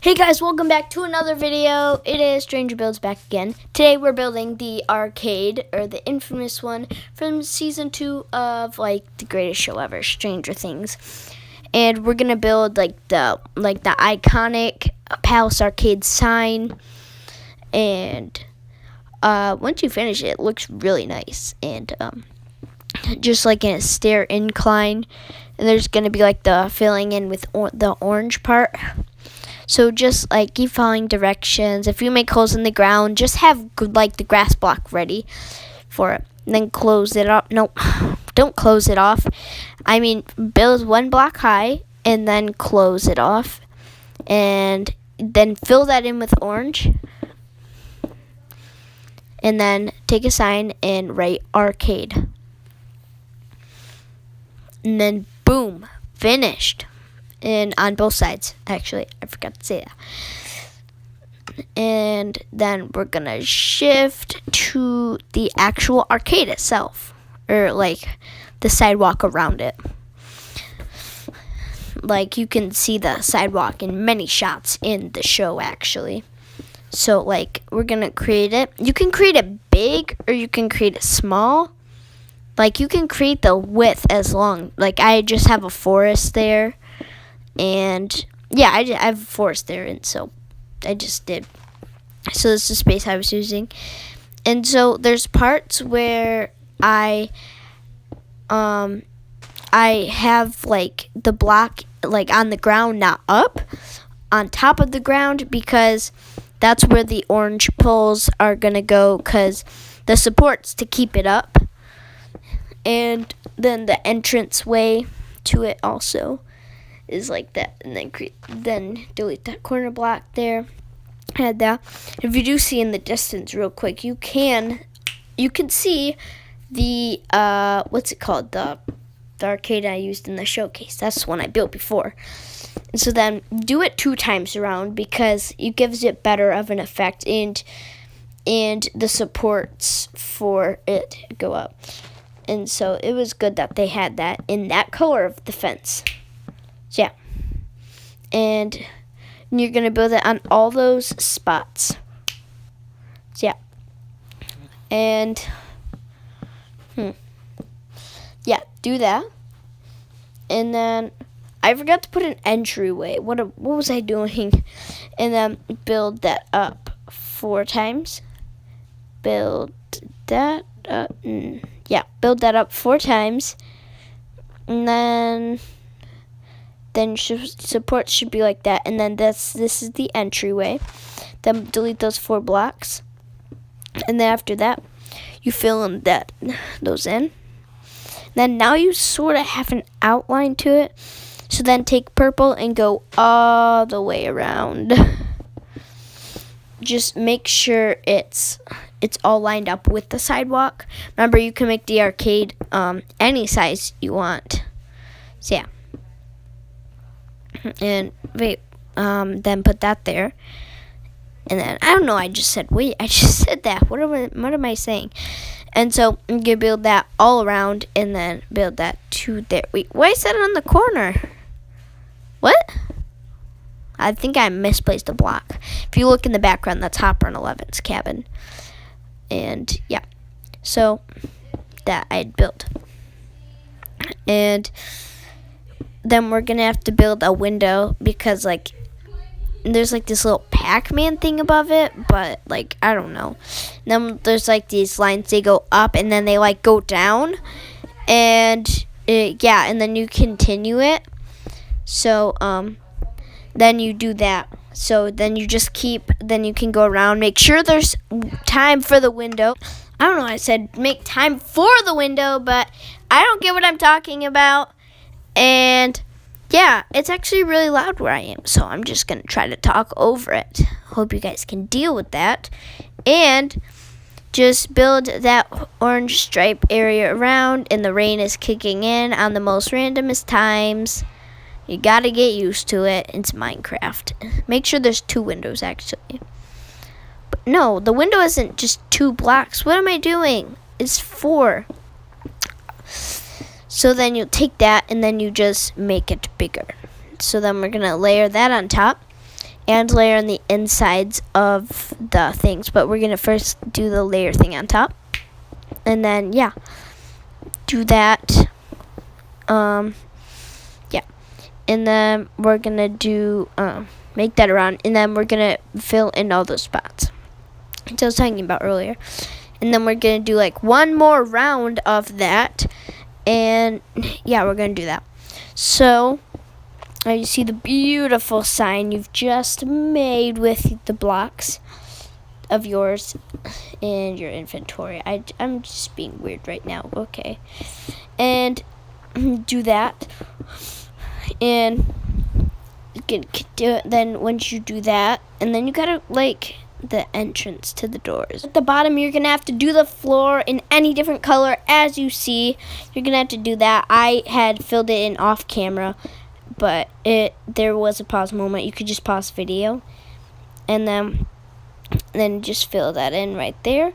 Hey guys, welcome back to another video. It is Stranger Builds back again. Today we're building the arcade, or the infamous one from season 2 of the greatest show ever, Stranger Things. And we're gonna build the iconic Palace Arcade sign. And once you finish it, it looks really nice. And just in a stair incline, and there's gonna be the filling in with the orange part. So just keep following directions. If you make holes in the ground, just have the grass block ready for it. And then close it up. No, don't close it off. I mean, build one block high and then close it off. And then fill that in with orange. And then take a sign and write arcade. And then boom, finished. And on both sides, actually, I forgot to say that. And then we're gonna shift to the actual arcade itself, or the sidewalk around it. You can see the sidewalk in many shots in the show, actually. So we're gonna create it. You can create it big or you can create it small. You can create the width as long. I just have a forest there. And yeah, I have a forest there, and so I just did. So this is the space I was using. And so there's parts where I have the block on the ground, not up, on top of the ground, because that's where the orange poles are gonna go, because the supports to keep it up. And then the entrance way to it also is like that, and then delete that corner block there. Add that. If you do see in the distance, real quick, you can see the what's it called, the arcade I used in the showcase. That's the one I built before. And so then do it 2 times around, because it gives it better of an effect, and the supports for it go up. And so it was good that they had that in that color of the fence. So yeah, and you're going to build it on all those spots. So yeah, and yeah, do that. And then I forgot to put an entryway. What was I doing? And then build that up 4 times. Build that up. Yeah, build that up 4 times. And then support should be like that, and then this is the entryway. Then delete those 4 blocks, and then after that you fill in those in. Then now you sort of have an outline to it. So then take purple and go all the way around. Just make sure it's all lined up with the sidewalk. Remember, you can make the arcade any size you want. So yeah. And wait, then put that there. And then, I don't know, I just said that. What am I saying? And so I'm going to build that all around, and then build that to there. Wait, why is that on the corner? What? I think I misplaced a block. If you look in the background, that's Hopper and Eleven's cabin. And yeah, so that I'd built. And then we're gonna have to build a window, because there's this little Pac-Man thing above it, but I don't know. And then there's these lines, they go up and then they go down, and and then you continue it. So then you do that. So then you just then you can go around. Make sure there's time for the window. I don't know, I said make time for the window, but I don't get what I'm talking about. And yeah, it's actually really loud where I am, so I'm just going to try to talk over it. Hope you guys can deal with that. And just build that orange stripe area around, and the rain is kicking in on the most randomest times. You got to get used to it. It's Minecraft. Make sure there's 2 windows, actually. But no, the window isn't just 2 blocks. What am I doing? It's 4. So then you take that and then you just make it bigger. So then we're going to layer that on top. and layer on the insides of the things. But we're going to first do the layer thing on top. And then, yeah, do that. Yeah. And then we're going to do, make that around. And then we're going to fill in all those spots, which I was talking about earlier. And then we're going to do like one more round of that. And yeah, we're going to do that. So, you see the beautiful sign you've just made with the blocks of yours in your inventory. I'm just being weird right now. Okay. And do that. And you can do it. Then once you do that, and then you gotta like the entrance to the doors. At the bottom, you're gonna have to do the floor in any different color as you see. You're gonna have to do that. I had filled it in off camera, but there was a pause moment. You could just pause video, and then just fill that in right there.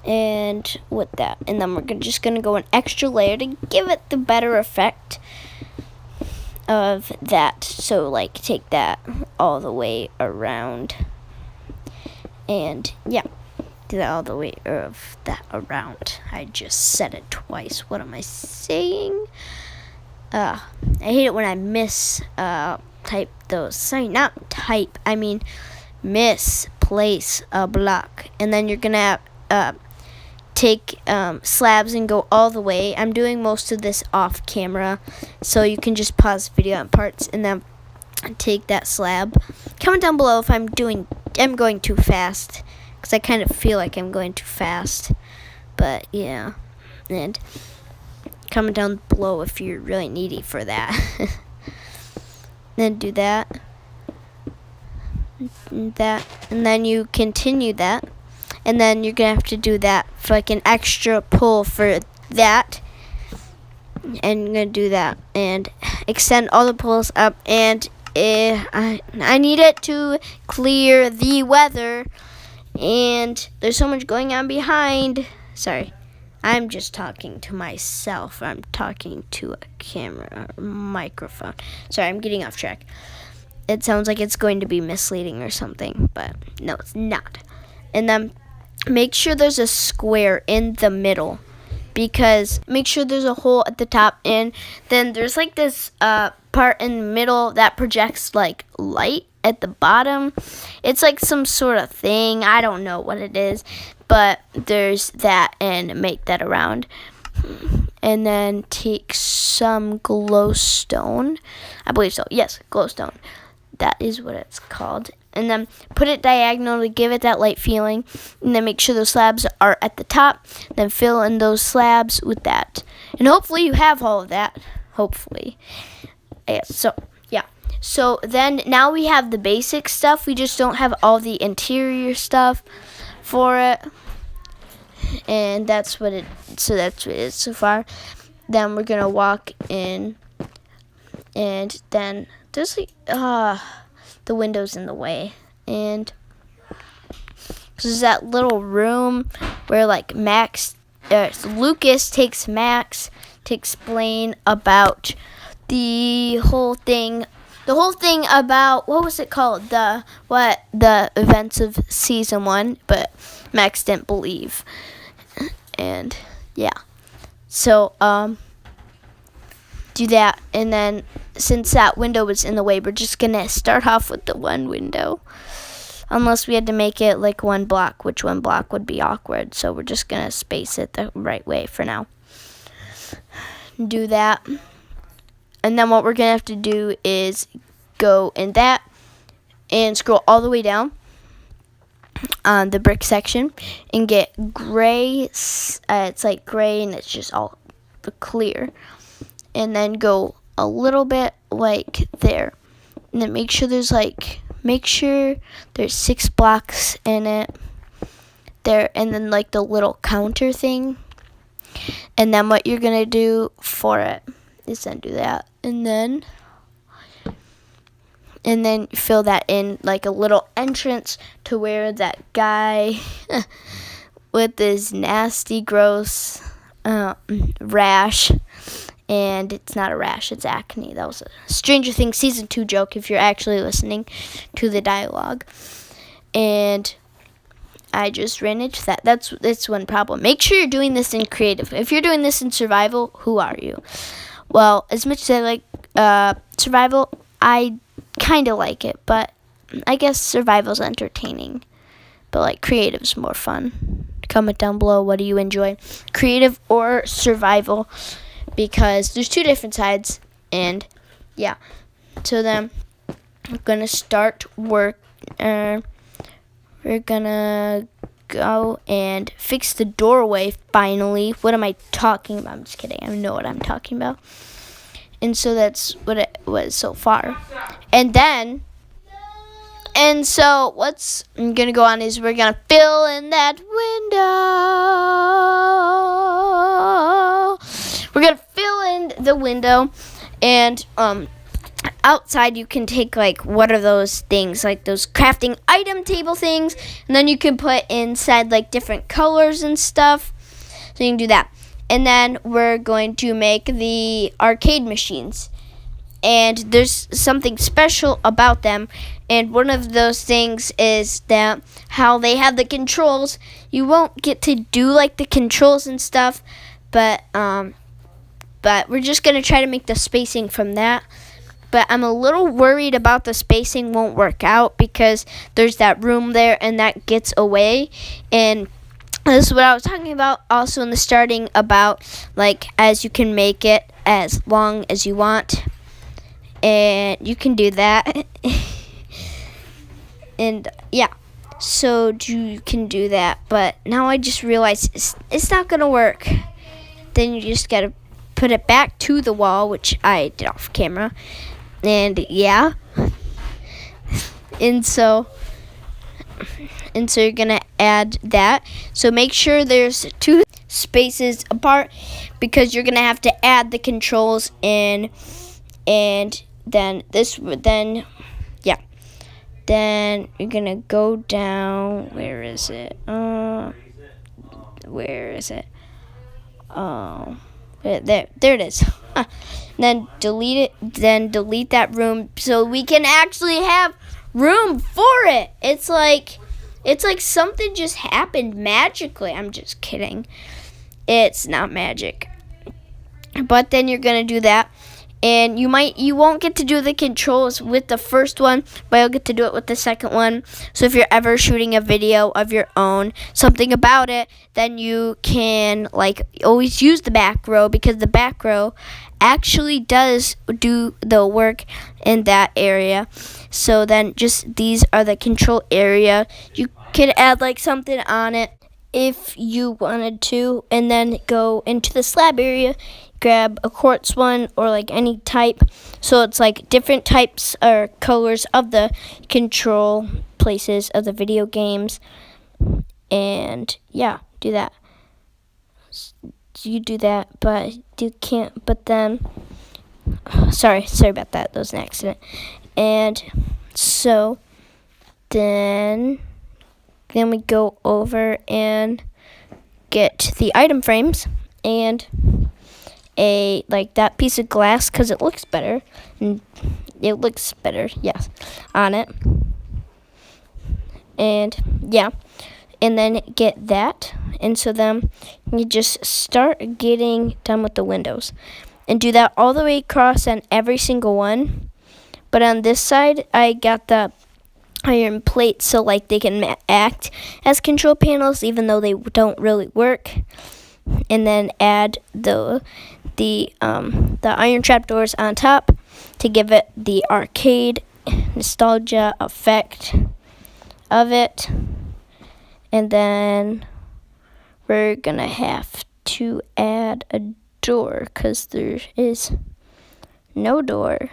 And with that, and then we're just gonna go an extra layer to give it the better effect of that. So like take that all the way around. And yeah, do that all the way of that around. I just said it twice. What am I saying? I hate it when I type those. Sorry, not type. I mean misplace a block. And then you're gonna take slabs and go all the way. I'm doing most of this off camera, so you can just pause the video on parts and then take that slab. Comment down below if I'm going too fast, because I kind of feel like I'm going too fast. But yeah, and comment down below if you're really needy for that. Then do that, and then you continue that, and then you're gonna have to do that for like an extra pull for that. And you're gonna do that and extend all the pulls up, and I need it to clear the weather, and there's so much going on behind. Sorry, I'm just talking to myself. I'm talking to a camera or microphone. Sorry, I'm getting off track. It sounds like it's going to be misleading or something, but no, it's not. And then make sure there's a square in the middle, because make sure there's a hole at the top, and then there's like this part in the middle that projects like light at the bottom. It's like some sort of thing. I don't know what it is, but there's that, and make that around. And then take some glowstone. I believe so. Yes, glowstone. That is what it's called. And then put it diagonal to give it that light feeling. And then make sure those slabs are at the top. Then fill in those slabs with that. And hopefully you have all of that. Hopefully. Yes, so, yeah. So then now we have the basic stuff. We just don't have all the interior stuff for it. And that's what it is so far. Then we're going to walk in. And then there's like, the window's in the way, and there's that little room where like Lucas takes Max to explain about the whole thing about, what was it called, the events of season 1, but Max didn't believe. And yeah, so do that, and then since that window was in the way, we're just gonna start off with the one window, unless we had to make it like one block, which one block would be awkward, so we're just gonna space it the right way for now. Do that, and then what we're gonna have to do is go in that and scroll all the way down on the brick section and get gray. It's like gray, and it's just all clear. And then go a little bit like there. And then make sure there's 6 blocks in it there. And then like the counter counter thing. And then what you're going to do for it is then do that. And then fill that in like a little entrance to where that guy with this nasty, gross rash and it's not a rash, it's acne. That was a Stranger Things season 2 joke if you're actually listening to the dialogue. And I just ran into that. That's one problem. Make sure you're doing this in creative. If you're doing this in survival, who are you? Well, as much as I like survival, I kind of like it, but I guess survival's entertaining. But like creative's more fun. Comment down below, what do you enjoy, creative or survival? Because there's two different sides, and yeah. So then I'm gonna start work. We're gonna go and fix the doorway finally. What am I talking about? I'm just kidding. I know what I'm talking about. And so that's what it was so far. And so what's I'm going to go on is we're going to fill in that window. We're going to fill in the window, and outside you can take like what are those things, like those crafting item table things, and then you can put inside like different colors and stuff, so you can do that. And then we're going to make the arcade machines, and there's something special about them, and one of those things is that how they have the controls. You won't get to do like the controls and stuff, but we're just going to try to make the spacing from that. But I'm a little worried about the spacing won't work out because there's that room there and that gets away. And this is what I was talking about also in the starting about like as you can make it as long as you want. And you can do that. And yeah, so you can do that. But now I just realized it's not going to work. Then you just got to put it back to the wall, which I did off camera. And yeah, and so you're gonna add that. So make sure there's 2 spaces apart because you're gonna have to add the controls in, and then then you're gonna go down. Where is it? There it is. Then delete it. Then delete that room so we can actually have room for it. It's like something just happened magically. I'm just kidding. It's not magic. But then you're gonna do that, and you won't get to do the controls with the first one, but you'll get to do it with the second one. So if you're ever shooting a video of your own, something about it, then you can like always use the back row, because the back row actually does do the work in that area. So then just these are the control area. You could add like something on it if you wanted to, and then go into the slab area, grab a quartz one or like any type, so it's like different types or colors of the control places of the video games. And yeah, do that. You do that, but you can't. But then, sorry about that. That was an accident. And so then we go over and get the item frames and like that piece of glass, because it looks better, and yes, on it. And yeah, and then get that. And so then you just start getting done with the windows, and do that all the way across on every single one. But on this side, I got the iron plates so like they can act as control panels even though they don't really work. And then add the iron trapdoors on top to give it the arcade nostalgia effect of it. And then we're gonna have to add a door because there is no door.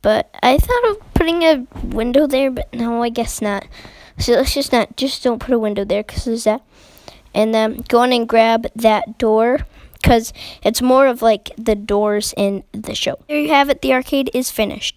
But I thought of putting a window there, but no, I guess not. So let's just don't put a window there because there's that. And then go in and grab that door because it's more of like the doors in the show. There you have it. The arcade is finished.